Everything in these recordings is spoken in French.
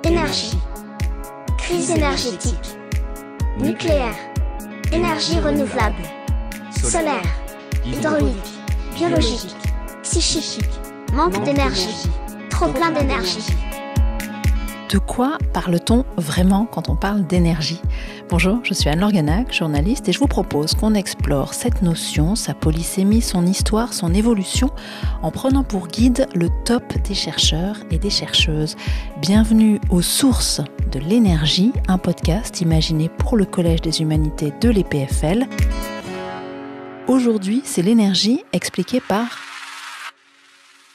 Énergie. Crise énergétique. Nucléaire. Énergie renouvelable. Solaire. Hydraulique. Biologique. Psychique. Manque d'énergie. Trop plein d'énergie. De quoi parle-t-on vraiment quand on parle d'énergie ? Bonjour, je suis Anne-Laure Ganac, journaliste, et je vous propose qu'on explore cette notion, sa polysémie, son histoire, son évolution, en prenant pour guide le top des chercheurs et des chercheuses. Bienvenue aux Sources de l'énergie, un podcast imaginé pour le Collège des Humanités de l'EPFL. Aujourd'hui, c'est l'énergie expliquée par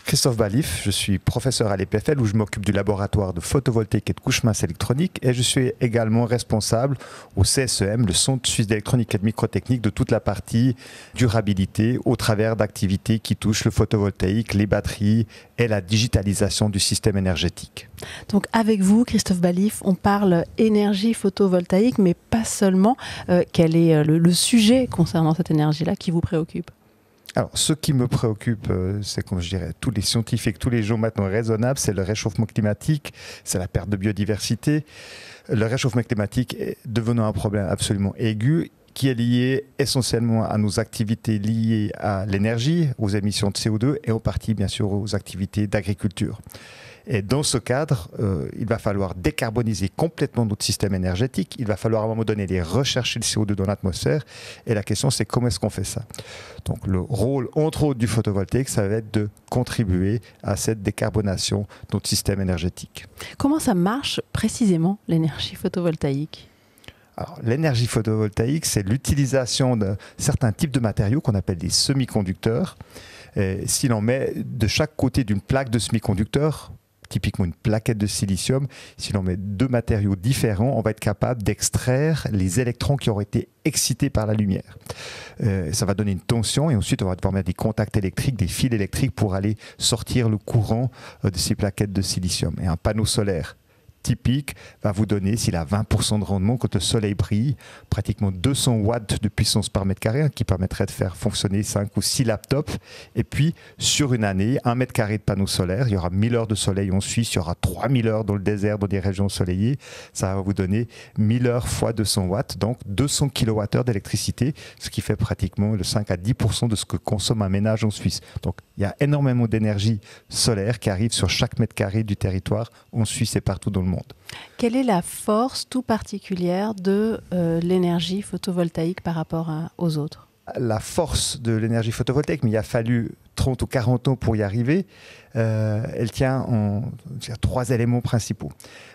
Christophe Balif, je suis professeur à l'EPFL où je m'occupe du laboratoire de photovoltaïque et de couche mince électronique et je suis également responsable au CSEM, le Centre suisse d'électronique et de microtechnique, de toute la partie durabilité au travers d'activités qui touchent le photovoltaïque, les batteries et la digitalisation du système énergétique. Donc avec vous, Christophe Balif, on parle énergie photovoltaïque, mais pas seulement. Quel est le sujet concernant cette énergie-là qui vous préoccupe ? Alors, ce qui me préoccupe, c'est comme je dirais, tous les scientifiques, tous les gens maintenant raisonnables, c'est le réchauffement climatique, c'est la perte de biodiversité. Le réchauffement climatique est devenant un problème absolument aigu qui est lié essentiellement à nos activités liées à l'énergie, aux émissions de CO2 et en partie, bien sûr, aux activités d'agriculture. Et dans ce cadre, il va falloir décarboniser complètement notre système énergétique. Il va falloir à un moment donné aller rechercher le CO2 dans l'atmosphère. Et la question, c'est comment est-ce qu'on fait ça ? Donc le rôle, entre autres, du photovoltaïque, ça va être de contribuer à cette décarbonation de notre système énergétique. Comment ça marche précisément, l'énergie photovoltaïque ? Alors, l'énergie photovoltaïque, c'est l'utilisation de certains types de matériaux qu'on appelle des semi-conducteurs. Et si l'on met de chaque côté d'une plaque de semi-conducteur, typiquement une plaquette de silicium, si l'on met deux matériaux différents, on va être capable d'extraire les électrons qui auraient été excités par la lumière. Ça va donner une tension et ensuite on va devoir mettre des contacts électriques, des fils électriques pour aller sortir le courant de ces plaquettes de silicium. Et un panneau solaire typique va vous donner, s'il a 20% de rendement, quand le soleil brille, pratiquement 200 watts de puissance par mètre carré, qui permettrait de faire fonctionner 5 ou 6 laptops. Et puis, sur une année, 1 mètre carré de panneau solaire, il y aura 1000 heures de soleil en Suisse, il y aura 3000 heures dans le désert, dans des régions ensoleillées. Ça va vous donner 1000 heures fois 200 watts, donc 200 kWh d'électricité, ce qui fait pratiquement le 5 à 10% de ce que consomme un ménage en Suisse. Donc, il y a énormément d'énergie solaire qui arrive sur chaque mètre carré du territoire en Suisse et partout dans le monde. Quelle est la force tout particulière de l'énergie photovoltaïque par rapport aux autres ? La force de l'énergie photovoltaïque, mais il a fallu 30 ou 40 ans pour y arriver, elle tient en 3 éléments principaux.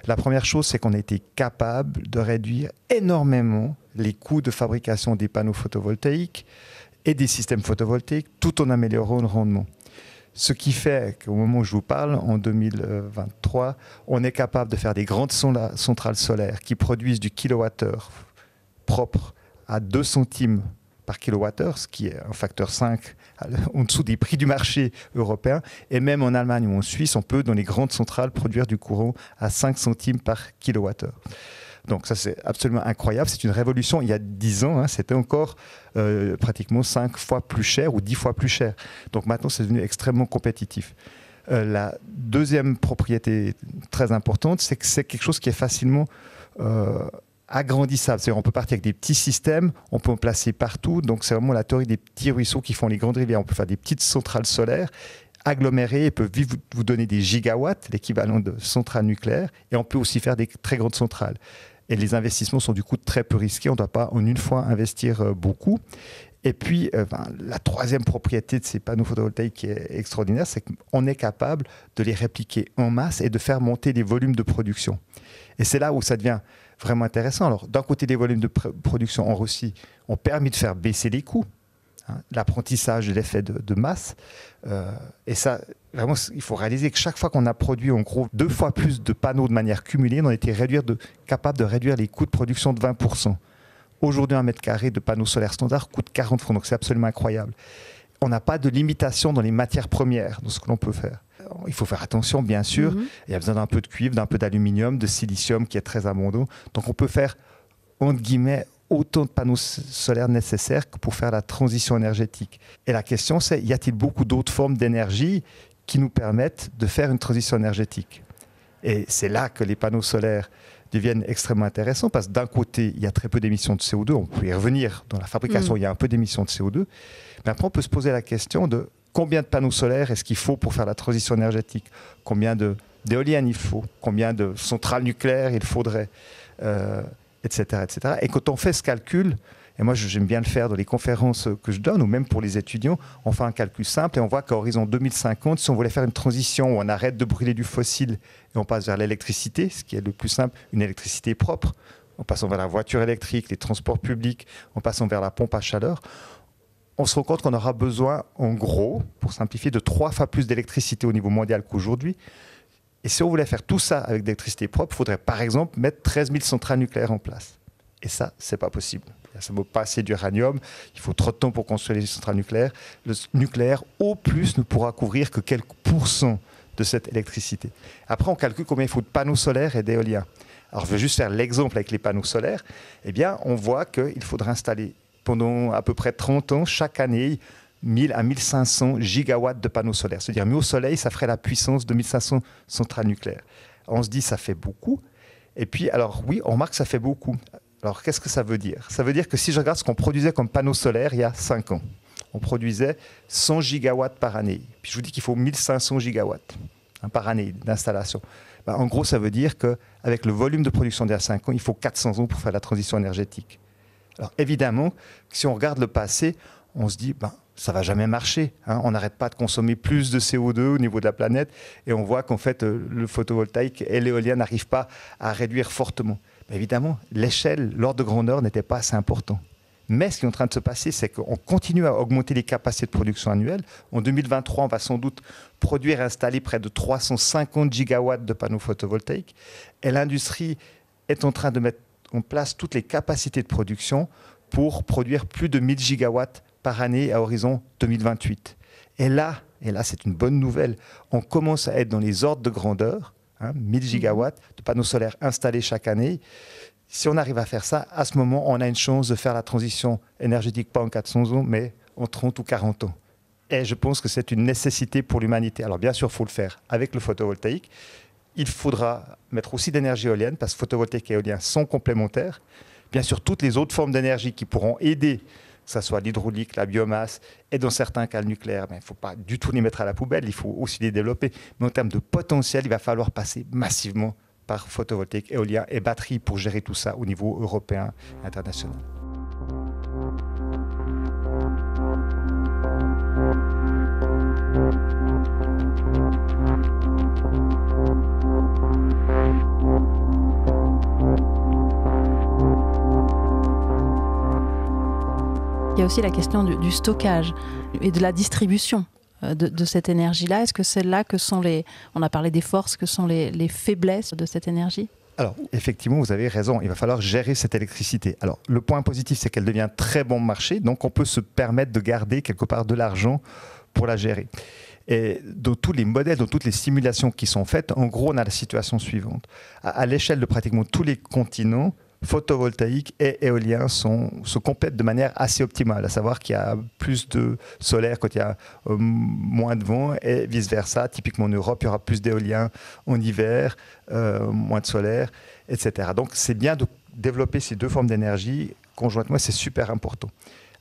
La première chose, c'est qu'on a été capable de réduire énormément les coûts de fabrication des panneaux photovoltaïques et des systèmes photovoltaïques tout en améliorant le rendement. Ce qui fait qu'au moment où je vous parle, en 2023, on est capable de faire des grandes centrales solaires qui produisent du kilowattheure propre à 2 centimes par kilowattheure, ce qui est un facteur 5 en dessous des prix du marché européen. Et même en Allemagne ou en Suisse, on peut, dans les grandes centrales, produire du courant à 5 centimes par kilowattheure. Donc ça, c'est absolument incroyable. C'est une révolution. Il y a 10 ans, c'était encore pratiquement 5 fois plus cher ou 10 fois plus cher. Donc maintenant, c'est devenu extrêmement compétitif. La deuxième propriété très importante, c'est que c'est quelque chose qui est facilement agrandissable. C'est-à-dire on peut partir avec des petits systèmes, on peut en placer partout. Donc c'est vraiment la théorie des petits ruisseaux qui font les grandes rivières. On peut faire des petites centrales solaires agglomérées et peuvent vous donner des gigawatts, l'équivalent de centrales nucléaires. Et on peut aussi faire des très grandes centrales. Et les investissements sont du coup très peu risqués. On ne doit pas en une fois investir beaucoup. Et puis, la troisième propriété de ces panneaux photovoltaïques qui est extraordinaire, c'est qu'on est capable de les répliquer en masse et de faire monter les volumes de production. Et c'est là où ça devient vraiment intéressant. Alors, d'un côté, les volumes de production en Russie ont permis de faire baisser les coûts. L'apprentissage de l'effet de masse. Et ça, vraiment, il faut réaliser que chaque fois qu'on a produit en gros 2 fois plus de panneaux de manière cumulée, on a été capable de réduire les coûts de production de 20%. Aujourd'hui, 1 mètre carré de panneaux solaires standards coûte 40 francs, donc c'est absolument incroyable. On n'a pas de limitation dans les matières premières, dans ce que l'on peut faire. Il faut faire attention, bien sûr. Il y a besoin d'un peu de cuivre, d'un peu d'aluminium, de silicium qui est très abondant. Donc on peut faire, entre guillemets, autant de panneaux solaires nécessaires que pour faire la transition énergétique. Et la question, c'est, y a-t-il beaucoup d'autres formes d'énergie qui nous permettent de faire une transition énergétique ? Et c'est là que les panneaux solaires deviennent extrêmement intéressants parce que d'un côté, il y a très peu d'émissions de CO2. On peut y revenir. Dans la fabrication, il y a un peu d'émissions de CO2. Mais après, on peut se poser la question de combien de panneaux solaires est-ce qu'il faut pour faire la transition énergétique? Combien d'éoliennes il faut? Combien de centrales nucléaires il faudrait, etc., etc. Et quand on fait ce calcul, et moi j'aime bien le faire dans les conférences que je donne, ou même pour les étudiants, on fait un calcul simple et on voit qu'à horizon 2050, si on voulait faire une transition où on arrête de brûler du fossile et on passe vers l'électricité, ce qui est le plus simple, une électricité propre, en passant vers la voiture électrique, les transports publics, en passant vers la pompe à chaleur, on se rend compte qu'on aura besoin, en gros, pour simplifier, de 3 fois plus d'électricité au niveau mondial qu'aujourd'hui. Et si on voulait faire tout ça avec de l'électricité propre, il faudrait par exemple mettre 13 000 centrales nucléaires en place. Et ça, ce n'est pas possible. Ça ne vaut pas assez d'uranium, il faut trop de temps pour construire les centrales nucléaires. Le nucléaire, au plus, ne pourra couvrir que quelques pourcents de cette électricité. Après, on calcule combien il faut de panneaux solaires et d'éoliens. Alors, je vais juste faire l'exemple avec les panneaux solaires. Eh bien, on voit qu'il faudra installer pendant à peu près 30 ans, chaque année, 1000 à 1500 gigawatts de panneaux solaires. C'est-à-dire, mis au soleil, ça ferait la puissance de 1500 centrales nucléaires. Alors, on se dit, ça fait beaucoup. Et puis, alors oui, on remarque que ça fait beaucoup. Alors, qu'est-ce que ça veut dire? Ça veut dire que si je regarde ce qu'on produisait comme panneaux solaires il y a 5 ans, on produisait 100 gigawatts par année. Puis je vous dis qu'il faut 1500 gigawatts par année d'installation. En gros, ça veut dire qu'avec le volume de production d'il y a 5 ans, il faut 400 ans pour faire la transition énergétique. Alors évidemment, si on regarde le passé, on se dit, ça ne va jamais marcher. On n'arrête pas de consommer plus de CO2 au niveau de la planète et on voit qu'en fait, le photovoltaïque et l'éolien n'arrivent pas à réduire fortement. Mais évidemment, l'échelle, l'ordre de grandeur n'était pas assez important. Mais ce qui est en train de se passer, c'est qu'on continue à augmenter les capacités de production annuelles. En 2023, on va sans doute produire et installer près de 350 gigawatts de panneaux photovoltaïques. Et l'industrie est en train de mettre en place toutes les capacités de production pour produire plus de 1000 gigawatts par année à horizon 2028. Et là, c'est une bonne nouvelle, on commence à être dans les ordres de grandeur, 1000 gigawatts de panneaux solaires installés chaque année. Si on arrive à faire ça, à ce moment, on a une chance de faire la transition énergétique, pas en 400 ans, mais en 30 ou 40 ans. Et je pense que c'est une nécessité pour l'humanité. Alors bien sûr, il faut le faire avec le photovoltaïque. Il faudra mettre aussi d'énergie éolienne, parce que photovoltaïque et éolien sont complémentaires. Bien sûr, toutes les autres formes d'énergie qui pourront aider, que ce soit l'hydraulique, la biomasse, et dans certains cas le nucléaire, il ne faut pas du tout les mettre à la poubelle, il faut aussi les développer. Mais en termes de potentiel, il va falloir passer massivement par photovoltaïque, éolien et batterie pour gérer tout ça au niveau européen et international. Il y a aussi la question du stockage et de la distribution de cette énergie-là. Est-ce que c'est là que sont on a parlé des forces, que sont les faiblesses de cette énergie? Alors, effectivement, vous avez raison. Il va falloir gérer cette électricité. Alors, le point positif, c'est qu'elle devient très bon marché. Donc, on peut se permettre de garder quelque part de l'argent pour la gérer. Et dans tous les modèles, dans toutes les simulations qui sont faites, en gros, on a la situation suivante. À l'échelle de pratiquement tous les continents, photovoltaïque et éolien se complètent de manière assez optimale, à savoir qu'il y a plus de solaire quand il y a moins de vent et vice-versa. Typiquement en Europe, il y aura plus d'éolien en hiver, moins de solaire, etc. Donc c'est bien de développer ces deux formes d'énergie conjointement, c'est super important.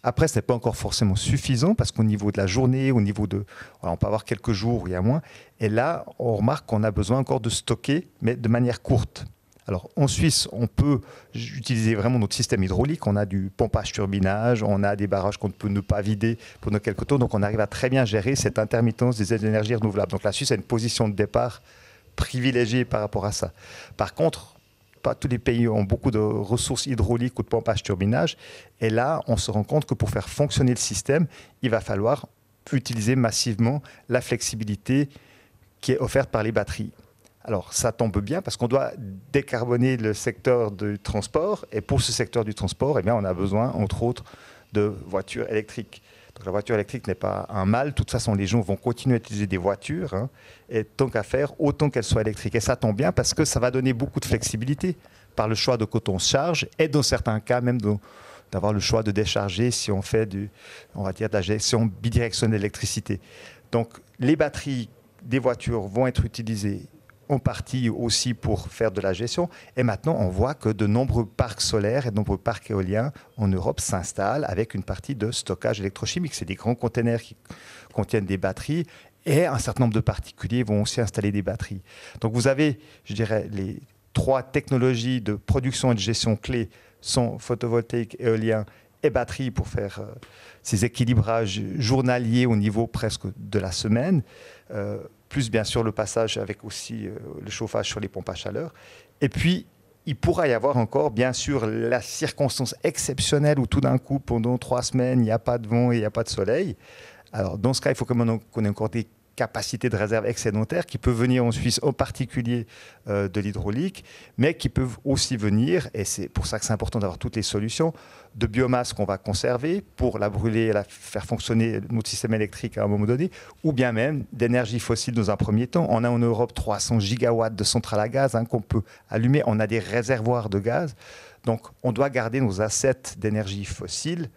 Après, ce n'est pas encore forcément suffisant parce qu'au niveau de la journée, on peut avoir quelques jours où il y a moins. Et là, on remarque qu'on a besoin encore de stocker, mais de manière courte. Alors, en Suisse, on peut utiliser vraiment notre système hydraulique. On a du pompage-turbinage, on a des barrages qu'on peut ne pas vider pendant quelques temps. Donc, on arrive à très bien gérer cette intermittence des énergies renouvelables. Donc, la Suisse a une position de départ privilégiée par rapport à ça. Par contre, pas tous les pays ont beaucoup de ressources hydrauliques ou de pompage-turbinage. Et là, on se rend compte que pour faire fonctionner le système, il va falloir utiliser massivement la flexibilité qui est offerte par les batteries. Alors, ça tombe bien parce qu'on doit décarboner le secteur du transport. Et pour ce secteur du transport, eh bien, on a besoin, entre autres, de voitures électriques. Donc, la voiture électrique n'est pas un mal. De toute façon, les gens vont continuer à utiliser des voitures. Et tant qu'à faire, autant qu'elles soient électriques. Et ça tombe bien parce que ça va donner beaucoup de flexibilité par le choix de quand on se charge. Et dans certains cas, même d'avoir le choix de décharger si on fait de la gestion bidirectionnelle d'électricité. Donc, les batteries des voitures vont être utilisées en partie aussi pour faire de la gestion. Et maintenant, on voit que de nombreux parcs solaires et de nombreux parcs éoliens en Europe s'installent avec une partie de stockage électrochimique. C'est des grands containers qui contiennent des batteries et un certain nombre de particuliers vont aussi installer des batteries. Donc vous avez, je dirais, les 3 technologies de production et de gestion clés sont photovoltaïque, éolien et batterie pour faire ces équilibrages journaliers au niveau presque de la semaine, plus bien sûr le passage avec aussi le chauffage sur les pompes à chaleur. Et puis, il pourra y avoir encore, bien sûr, la circonstance exceptionnelle où tout d'un coup, pendant 3 semaines, il n'y a pas de vent et il n'y a pas de soleil. Alors, dans ce cas, il faut qu'on ait encore des capacités de réserve excédentaires qui peuvent venir en Suisse, en particulier de l'hydraulique, mais qui peuvent aussi venir, et c'est pour ça que c'est important d'avoir toutes les solutions, de biomasse qu'on va conserver pour la brûler et la faire fonctionner notre système électrique à un moment donné, ou bien même d'énergie fossile dans un premier temps. On a en Europe 300 gigawatts de centrales à gaz qu'on peut allumer, on a des réservoirs de gaz, donc on doit garder nos assets d'énergie fossile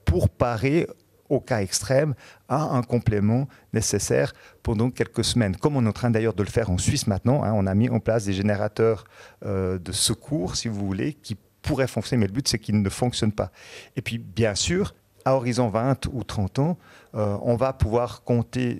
pour parer au cas extrême, à un complément nécessaire pendant quelques semaines. Comme on est en train d'ailleurs de le faire en Suisse maintenant, on a mis en place des générateurs de secours, si vous voulez, qui pourraient fonctionner, mais le but c'est qu'ils ne fonctionnent pas. Et puis bien sûr, à horizon 20 ou 30 ans, on va pouvoir compter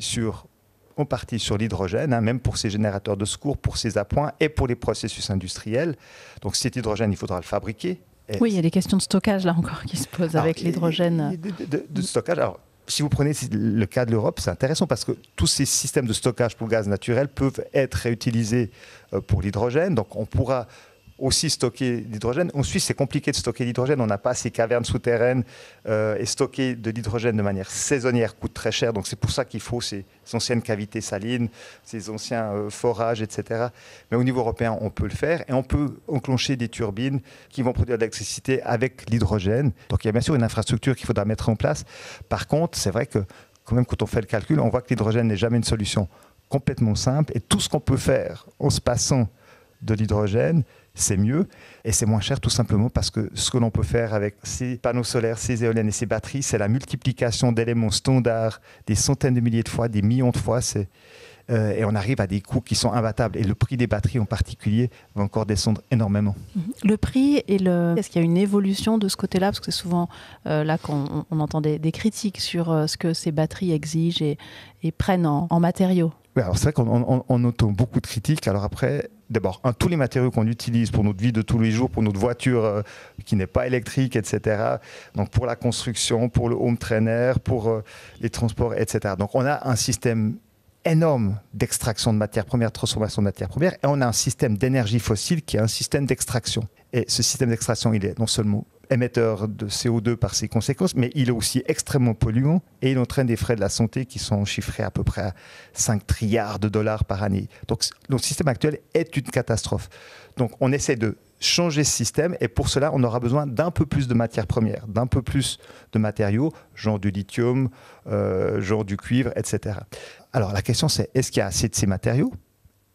en partie sur l'hydrogène, même pour ces générateurs de secours, pour ces appoints et pour les processus industriels. Donc cet hydrogène, il faudra le fabriquer. Oui, il y a des questions de stockage là encore qui se posent avec l'hydrogène. De stockage. Alors, si vous prenez le cas de l'Europe, c'est intéressant parce que tous ces systèmes de stockage pour le gaz naturel peuvent être réutilisés pour l'hydrogène. Donc, on pourra aussi stocker l'hydrogène. En Suisse, c'est compliqué de stocker l'hydrogène. On n'a pas ces cavernes souterraines et stocker de l'hydrogène de manière saisonnière coûte très cher. Donc, c'est pour ça qu'il faut ces anciennes cavités salines, ces anciens forages, etc. Mais au niveau européen, on peut le faire et on peut enclencher des turbines qui vont produire de l'électricité avec l'hydrogène. Donc, il y a bien sûr une infrastructure qu'il faudra mettre en place. Par contre, c'est vrai que quand même, quand on fait le calcul, on voit que l'hydrogène n'est jamais une solution complètement simple. Et tout ce qu'on peut faire en se passant de l'hydrogène, c'est mieux et c'est moins cher tout simplement parce que ce que l'on peut faire avec ces panneaux solaires, ces éoliennes et ces batteries, c'est la multiplication d'éléments standards des centaines de milliers de fois, des millions de fois. Et on arrive à des coûts qui sont imbattables. Et le prix des batteries en particulier va encore descendre énormément. Le prix est-ce qu'il y a une évolution de ce côté-là? Parce que c'est souvent là qu'on entend des critiques sur ce que ces batteries exigent et prennent en matériaux. Oui, alors c'est vrai qu'on entend beaucoup de critiques. Alors après, d'abord, tous les matériaux qu'on utilise pour notre vie de tous les jours, pour notre voiture qui n'est pas électrique, etc. Donc pour la construction, pour le home trainer, pour les transports, etc. Donc on a un système énorme d'extraction de matières premières, transformation de matières premières, et on a un système d'énergie fossile qui est un système d'extraction. Et ce système d'extraction, il est non seulement émetteur de CO2 par ses conséquences, mais il est aussi extrêmement polluant et il entraîne des frais de la santé qui sont chiffrés à peu près à 5 trilliards de dollars par année. Donc notre système actuel est une catastrophe. Donc on essaie de changer ce système et pour cela on aura besoin d'un peu plus de matières premières, d'un peu plus de matériaux, genre du lithium, genre du cuivre, etc. Alors la question c'est, est-ce qu'il y a assez de ces matériaux?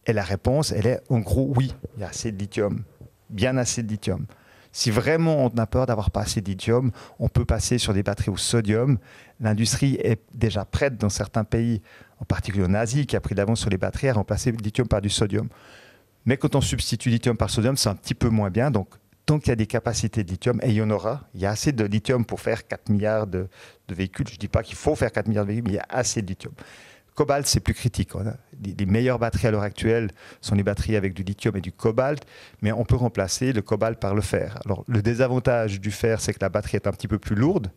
Et la réponse, elle est en gros oui, il y a assez de lithium, bien assez de lithium. Si vraiment on a peur d'avoir pas assez de lithium, on peut passer sur des batteries au sodium. L'industrie est déjà prête dans certains pays, en particulier en Asie, qui a pris d'avance sur les batteries, à remplacer le lithium par du sodium. Mais quand on substitue lithium par sodium, c'est un petit peu moins bien. Donc, tant qu'il y a des capacités de lithium, et il y en aura, il y a assez de lithium pour faire 4 milliards de véhicules. Je ne dis pas qu'il faut faire 4 milliards de véhicules, mais il y a assez de lithium. Cobalt, c'est plus critique. Les meilleures batteries à l'heure actuelle sont les batteries avec du lithium et du cobalt, mais on peut remplacer le cobalt par le fer. Alors, le désavantage du fer, c'est que la batterie est un petit peu plus lourde,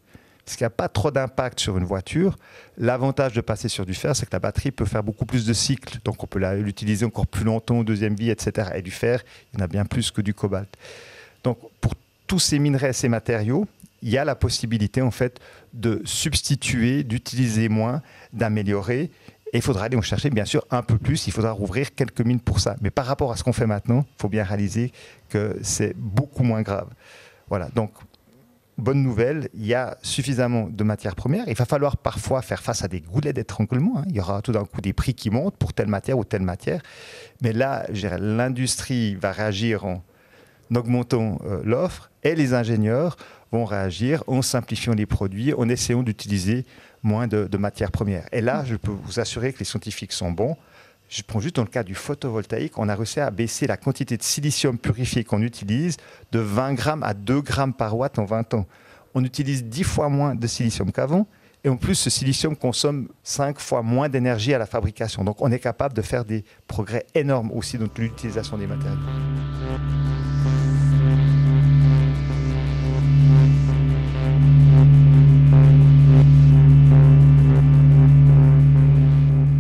parce qu'il n'y a pas trop d'impact sur une voiture. L'avantage de passer sur du fer, c'est que la batterie peut faire beaucoup plus de cycles, donc on peut l'utiliser encore plus longtemps, deuxième vie, etc. Et du fer, il y en a bien plus que du cobalt. Donc, pour tous ces minerais, ces matériaux, il y a la possibilité en fait de substituer, d'utiliser moins, d'améliorer. Et il faudra aller en chercher bien sûr un peu plus, il faudra rouvrir quelques mines pour ça. Mais par rapport à ce qu'on fait maintenant, il faut bien réaliser que c'est beaucoup moins grave. Voilà, donc bonne nouvelle, il y a suffisamment de matières premières. Il va falloir parfois faire face à des goulets d'étranglement. Il y aura tout d'un coup des prix qui montent pour telle matière ou telle matière. Mais là, je dirais, l'industrie va réagir en augmentant l'offre et les ingénieurs vont réagir en simplifiant les produits, en essayant d'utiliser moins de matières premières. Et là, je peux vous assurer que les scientifiques sont bons. Je prends juste dans le cas du photovoltaïque, on a réussi à baisser la quantité de silicium purifié qu'on utilise de 20 grammes à 2 grammes par watt en 20 ans. On utilise 10 fois moins de silicium qu'avant. Et en plus, ce silicium consomme 5 fois moins d'énergie à la fabrication. Donc on est capable de faire des progrès énormes aussi dans l'utilisation des matériaux.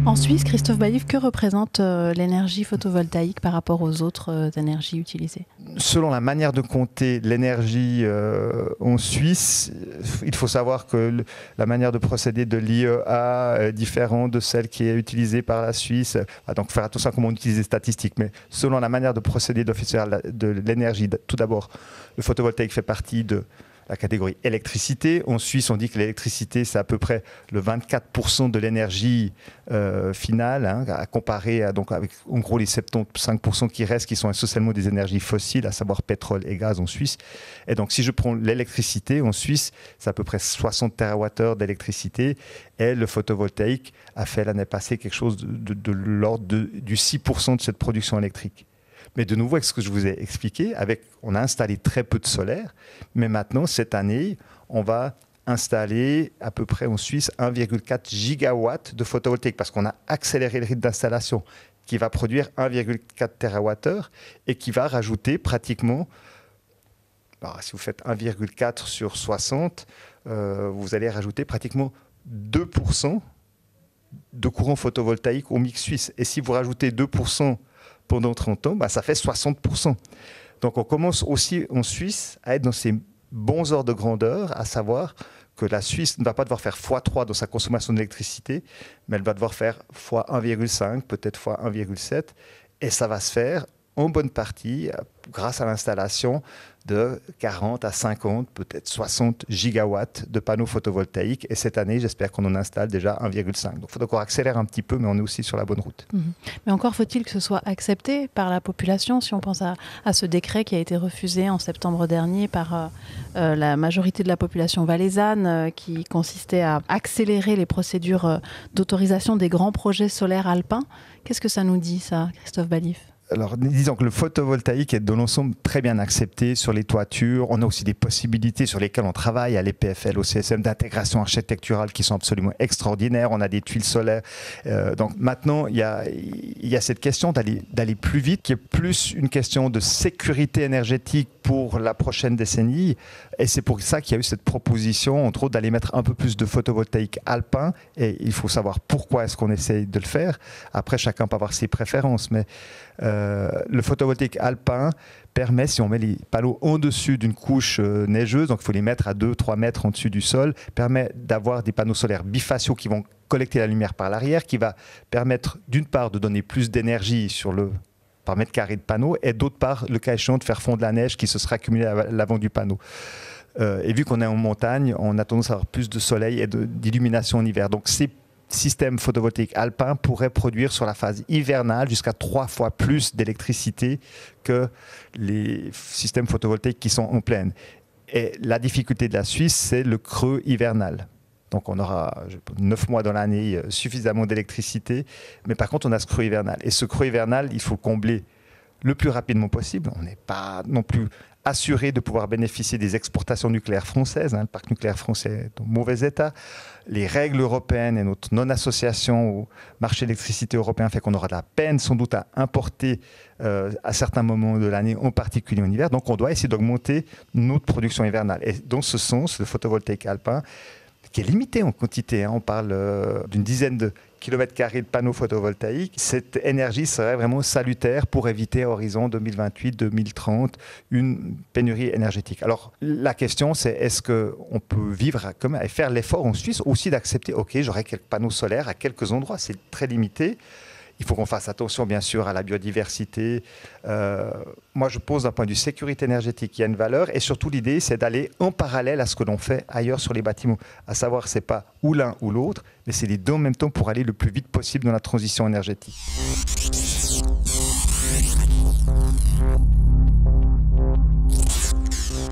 En Suisse, Christophe Baillif, que représente l'énergie photovoltaïque par rapport aux autres énergies utilisées? Selon la manière de compter l'énergie en Suisse, il faut savoir que la manière de procéder de l'IEA est différente de celle qui est utilisée par la Suisse. Donc, faire attention à comment on utilise les statistiques. Mais selon la manière de procéder de l'énergie, tout d'abord, le photovoltaïque fait partie de la catégorie électricité. En Suisse, on dit que l'électricité, c'est à peu près le 24% de l'énergie finale, à comparer donc avec en gros les 75% qui restent, qui sont essentiellement des énergies fossiles, à savoir pétrole et gaz en Suisse. Et donc, si je prends l'électricité, en Suisse, c'est à peu près 60 TWh d'électricité. Et le photovoltaïque a fait l'année passée quelque chose de l'ordre du 6% de cette production électrique. Mais de nouveau, avec ce que je vous ai expliqué, on a installé très peu de solaire, mais maintenant, cette année, on va installer à peu près en Suisse 1,4 gigawatts de photovoltaïque, parce qu'on a accéléré le rythme d'installation, qui va produire 1,4 TWh et qui va rajouter pratiquement, si vous faites 1,4 sur 60, vous allez rajouter pratiquement 2% de courant photovoltaïque au mix suisse. Et si vous rajoutez 2% pendant 30 ans, ça fait 60%. Donc on commence aussi en Suisse à être dans ces bons ordres de grandeur, à savoir que la Suisse ne va pas devoir faire x3 dans sa consommation d'électricité, mais elle va devoir faire x1,5, peut-être x1,7, et ça va se faire en bonne partie grâce à l'installation de 40 à 50, peut-être 60 gigawatts de panneaux photovoltaïques. Et cette année, j'espère qu'on en installe déjà 1,5. Donc il faut qu'on accélère un petit peu, mais on est aussi sur la bonne route. Mais encore faut-il que ce soit accepté par la population. Si on pense à ce décret qui a été refusé en septembre dernier par la majorité de la population valaisanne, qui consistait à accélérer les procédures d'autorisation des grands projets solaires alpins. Qu'est-ce que ça nous dit, ça, Christophe Baillif ? Alors, disons que le photovoltaïque est dans l'ensemble très bien accepté sur les toitures. On a aussi des possibilités sur lesquelles on travaille à l'EPFL, au CSM, d'intégration architecturale qui sont absolument extraordinaires. On a des tuiles solaires. Donc maintenant, il y a cette question d'aller plus vite, qui est plus une question de sécurité énergétique pour la prochaine décennie. Et c'est pour ça qu'il y a eu cette proposition, entre autres, d'aller mettre un peu plus de photovoltaïque alpin. Et il faut savoir pourquoi est-ce qu'on essaye de le faire. Après, chacun peut avoir ses préférences, mais le photovoltaïque alpin permet, si on met les panneaux au-dessus d'une couche neigeuse, donc il faut les mettre à 2-3 mètres en dessus du sol, permet d'avoir des panneaux solaires bifaciaux qui vont collecter la lumière par l'arrière, qui va permettre d'une part de donner plus d'énergie par mètre carré de panneau, et d'autre part, le cas échéant, de faire fondre la neige qui se sera accumulée à l'avant du panneau. Et vu qu'on est en montagne, on a tendance à avoir plus de soleil et d'illumination en hiver. Donc ces système photovoltaïque alpin pourrait produire sur la phase hivernale jusqu'à 3 fois plus d'électricité que les systèmes photovoltaïques qui sont en plaine. Et la difficulté de la Suisse, c'est le creux hivernal. Donc on aura 9 mois dans l'année suffisamment d'électricité, mais par contre on a ce creux hivernal. Et ce creux hivernal, il faut combler le plus rapidement possible. On n'est pas non plus assuré de pouvoir bénéficier des exportations nucléaires françaises. Le parc nucléaire français est en mauvais état. Les règles européennes et notre non-association au marché d'électricité européen fait qu'on aura de la peine sans doute à importer à certains moments de l'année, en particulier en hiver. Donc on doit essayer d'augmenter notre production hivernale. Et dans ce sens, le photovoltaïque alpin, qui est limité en quantité, on parle d'une dizaine de kilomètres carrés de panneaux photovoltaïques, cette énergie serait vraiment salutaire pour éviter à horizon 2028-2030 une pénurie énergétique. Alors la question, c'est est-ce qu'on peut vivre et faire l'effort en Suisse aussi d'accepter, ok, j'aurai quelques panneaux solaires à quelques endroits, c'est très limité. Il faut qu'on fasse attention, bien sûr, à la biodiversité. Moi, je pense d'un point de vue sécurité énergétique, il y a une valeur. Et surtout, l'idée, c'est d'aller en parallèle à ce que l'on fait ailleurs sur les bâtiments. À savoir, ce n'est pas ou l'un ou l'autre, mais c'est les deux en même temps pour aller le plus vite possible dans la transition énergétique.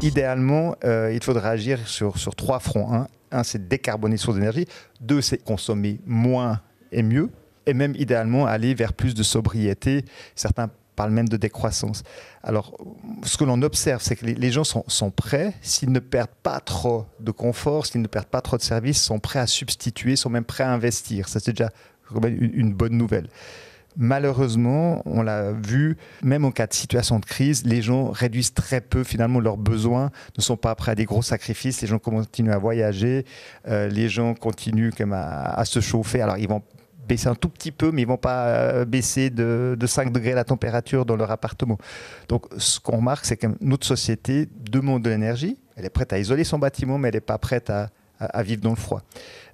Idéalement, il faudrait agir sur 3 fronts. Un, c'est décarboner les sources d'énergie. 2, c'est consommer moins et mieux. et même idéalement aller vers plus de sobriété. Certains parlent même de décroissance. Alors, ce que l'on observe, c'est que les gens sont prêts, s'ils ne perdent pas trop de confort, s'ils ne perdent pas trop de services, sont prêts à substituer, sont même prêts à investir. Ça, c'est déjà une bonne nouvelle. Malheureusement, on l'a vu, même en cas de situation de crise, les gens réduisent très peu finalement leurs besoins, ne sont pas prêts à des gros sacrifices, les gens continuent à voyager, les gens continuent quand même à se chauffer. Alors, ils vont baisser un tout petit peu, mais ils ne vont pas baisser de 5 degrés la température dans leur appartement. Donc, ce qu'on remarque, c'est que notre société demande de l'énergie. Elle est prête à isoler son bâtiment, mais elle n'est pas prête à vivre dans le froid.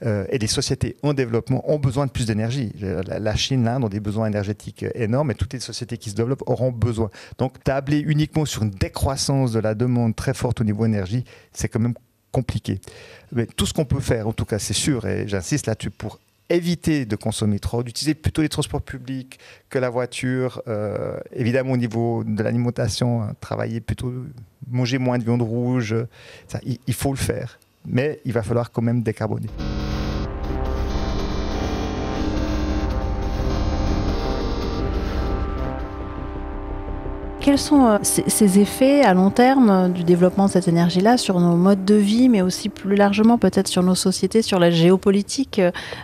Et les sociétés en développement ont besoin de plus d'énergie. La Chine, l'Inde ont des besoins énergétiques énormes et toutes les sociétés qui se développent auront besoin. Donc, tabler uniquement sur une décroissance de la demande très forte au niveau énergie, c'est quand même compliqué. Mais tout ce qu'on peut faire, en tout cas, c'est sûr, et j'insiste là-dessus, pour éviter de consommer trop, d'utiliser plutôt les transports publics que la voiture. Évidemment, au niveau de l'alimentation, travailler plutôt, manger moins de viande rouge, ça, il faut le faire. Mais il va falloir quand même décarboner. Quels sont ces effets à long terme du développement de cette énergie-là sur nos modes de vie, mais aussi plus largement peut-être sur nos sociétés, sur la géopolitique,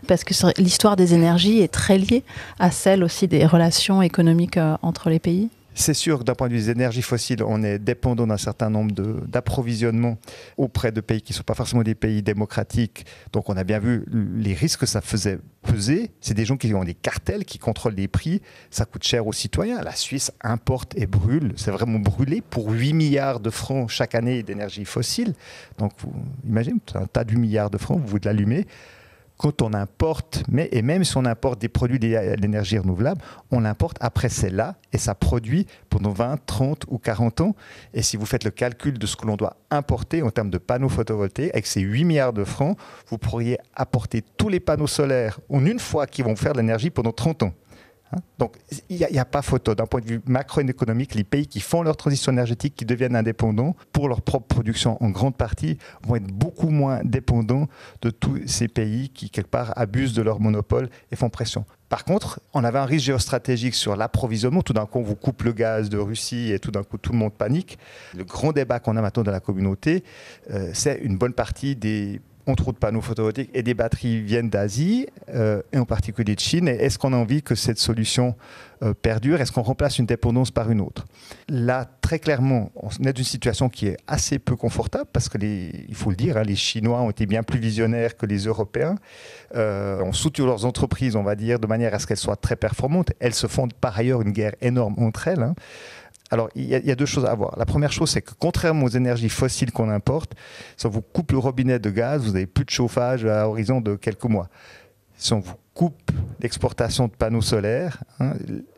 parce que l'histoire des énergies est très liée à celle aussi des relations économiques entre les pays? C'est sûr que d'un point de vue des énergies fossiles, on est dépendant d'un certain nombre d'approvisionnements auprès de pays qui ne sont pas forcément des pays démocratiques. Donc on a bien vu les risques que ça faisait peser. C'est des gens qui ont des cartels, qui contrôlent les prix. Ça coûte cher aux citoyens. La Suisse importe et brûle. C'est vraiment brûlé pour 8 milliards de francs chaque année d'énergie fossile. Donc vous imaginez, un tas de 8 milliards de francs, vous l'allumez. Quand on importe, et même si on importe des produits d'énergie renouvelable, on l'importe après celle-là et ça produit pendant 20, 30 ou 40 ans. Et si vous faites le calcul de ce que l'on doit importer en termes de panneaux photovoltaïques, avec ces 8 milliards de francs, vous pourriez apporter tous les panneaux solaires en une fois qui vont faire de l'énergie pendant 30 ans. Donc, il n'y a pas photo. D'un point de vue macroéconomique, les pays qui font leur transition énergétique, qui deviennent indépendants, pour leur propre production en grande partie, vont être beaucoup moins dépendants de tous ces pays qui, quelque part, abusent de leur monopole et font pression. Par contre, on avait un risque géostratégique sur l'approvisionnement. Tout d'un coup, on vous coupe le gaz de Russie et tout d'un coup, tout le monde panique. Le grand débat qu'on a maintenant dans la communauté, c'est une bonne partie des entre autres panneaux photovoltaïques et des batteries viennent d'Asie, et en particulier de Chine. Et est-ce qu'on a envie que cette solution perdure? Est-ce qu'on remplace une dépendance par une autre? Là, très clairement, on est dans une situation qui est assez peu confortable parce que, il faut le dire, les Chinois ont été bien plus visionnaires que les Européens. On soutient leurs entreprises, on va dire, de manière à ce qu'elles soient très performantes. Elles se font par ailleurs une guerre énorme entre elles. Alors, il y a deux choses à voir. La première chose, c'est que contrairement aux énergies fossiles qu'on importe, si on vous coupe le robinet de gaz, vous n'avez plus de chauffage à horizon de quelques mois. Si on vous coupe l'exportation de panneaux solaires,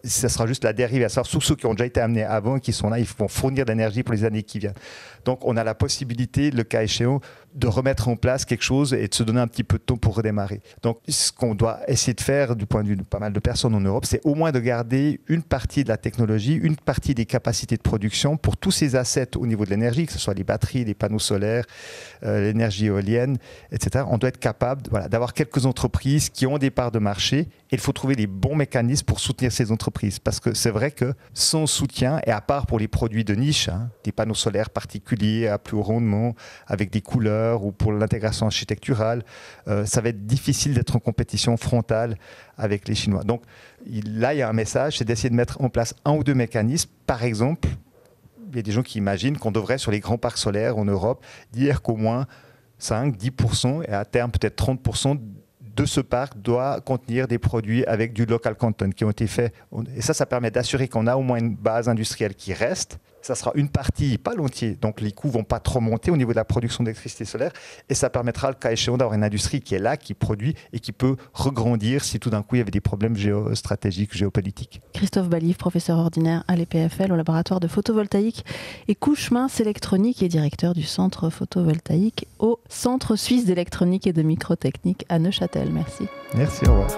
ça sera juste la dérive, à savoir tous ceux qui ont déjà été amenés avant, qui sont là, ils vont fournir de l'énergie pour les années qui viennent. Donc, on a la possibilité, le cas échéant, de remettre en place quelque chose et de se donner un petit peu de temps pour redémarrer. Donc, ce qu'on doit essayer de faire, du point de vue de pas mal de personnes en Europe, c'est au moins de garder une partie de la technologie, une partie des capacités de production pour tous ces assets au niveau de l'énergie, que ce soit les batteries, les panneaux solaires, l'énergie éolienne, etc. On doit être capable d'avoir quelques entreprises qui ont des parts de marché. Et il faut trouver les bons mécanismes pour soutenir ces entreprises. Parce que c'est vrai que sans soutien, et à part pour les produits de niche, des panneaux solaires particuliers à plus haut rendement, avec des couleurs ou pour l'intégration architecturale, ça va être difficile d'être en compétition frontale avec les Chinois. Donc là, il y a un message, c'est d'essayer de mettre en place un ou deux mécanismes. Par exemple, il y a des gens qui imaginent qu'on devrait, sur les grands parcs solaires en Europe, dire qu'au moins 5, 10% et à terme peut-être 30% de ce parc doit contenir des produits avec du local content qui ont été faits. Et ça permet d'assurer qu'on a au moins une base industrielle qui reste. Ça sera une partie, pas l'entier. Donc les coûts ne vont pas trop monter au niveau de la production d'électricité solaire. Et ça permettra, le cas échéant, d'avoir une industrie qui est là, qui produit et qui peut regrandir si tout d'un coup il y avait des problèmes géostratégiques, géopolitiques. Christophe Balive, professeur ordinaire à l'EPFL au laboratoire de photovoltaïque et couche mince électronique et directeur du centre photovoltaïque au Centre suisse d'électronique et de microtechnique à Neuchâtel. Merci. Merci, au revoir.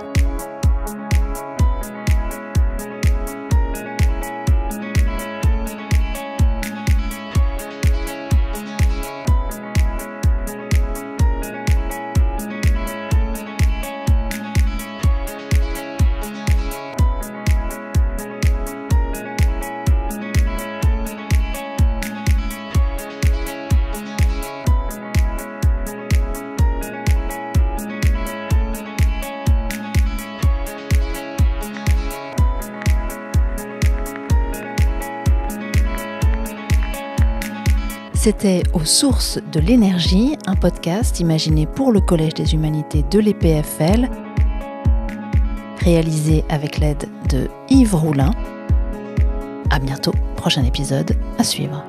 C'était Aux sources de l'énergie, un podcast imaginé pour le Collège des humanités de l'EPFL, réalisé avec l'aide de Yves Roulin. À bientôt, prochain épisode à suivre.